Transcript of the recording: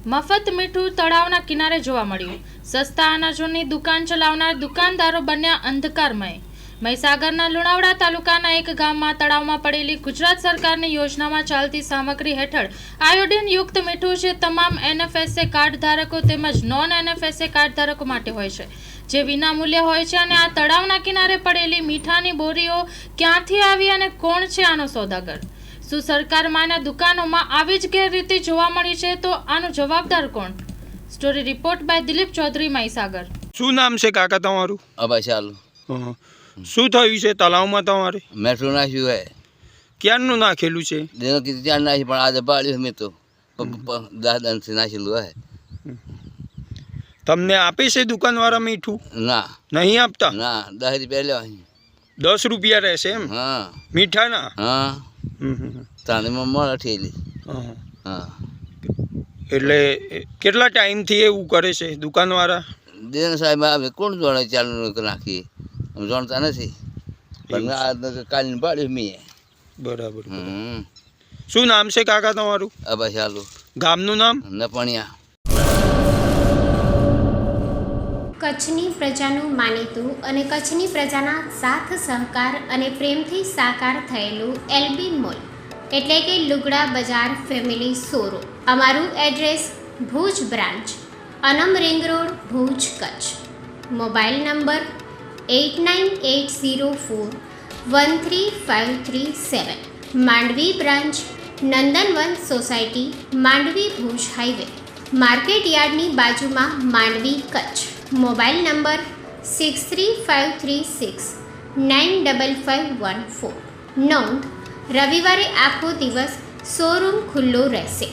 મફત મીઠું તળાવના કિનારે જોવા મળ્યું। સસ્તા અનાજોની દુકાન ચલાવનાર દુકાનદારો બન્યા અંધકારમય। મહીસાગરના લુણાવાડા તાલુકાના એક ગામમાં તળાવમાં પડેલી ગુજરાત સરકારની યોજનામાં ચાલતી સામગ્રી હેઠળ આયોડિન યુક્ત મીઠું જે તમામ એનએફએસએ કાર્ડ ધારકો તેમજ નોન એનએફએસએ કાર્ડ ધારકો માટે હોય છે, જે વિનામૂલ્ય હોય છે। અને આ તળાવના કિનારે પડેલી મીઠાની બોરીઓ ક્યાંથી આવી અને કોણ છે આનો સોદાગર? શું સરકારમાંના દુકાનોમાં આવી જ ગેરરીતિ જોવા મળી છે? તો આનો જવાબદાર કોણ? Story report by Dilip Chaudhary, Mahisagar. શું નામ છે કાકા તમારું? અભાઈ ચાલુ। શું થયું છે તળાવમાં તમારે? મેટ્રો નાખ્યું હે। ક્યારનું નાખેલું છે? દિનો કીધું ત્યાં નાખી, પણ આજે પાડ્યું મેં તો 10 દાનથી નાખેલું હે। તમને આપે છે દુકાનવાળા મીઠું? ના, નહીં આપતા? ના, 10 રૂપિયા લેવા। 10 રૂપિયા રહેશે એમ? હા, મીઠાના? હા, તાણીમાં મળે ઠેલી। હા, એટલે કેટલા ટાઈમથી એવું કરે છે દુકાનવાળા? દિન સાહેબ આવે કોણ જોડે ચાલુ નાખીએ, અમે જાણતા નથી, પણ આ કાલની પાડ્યું મેં। બરાબર। શું નામ છે કાકા તમારું? અભાઈ ચાલુ। ગામનું નામ? નપણિયા। કચ્છની પ્રજાનું માનીતું અને કચ્છની પ્રજાના સાથ સહકાર અને પ્રેમથી સાકાર થયેલું એલબી મોલ એટલે કે લુગડા બજાર ફેમિલી શોરૂમ। અમારું address Bhuj branch, Anam ring road, Bhuj, Kutch. Mobile number 8980413537। Mandvi branch, Nandanvan society, Mandvi, Bhuj highway, market યાર્ડની બાજુમાં, માંડવી, કચ્છ। Mobile number 6353695514। નોંધ: રવિવારે આખો દિવસ શોરૂમ ખુલ્લો રહેશે।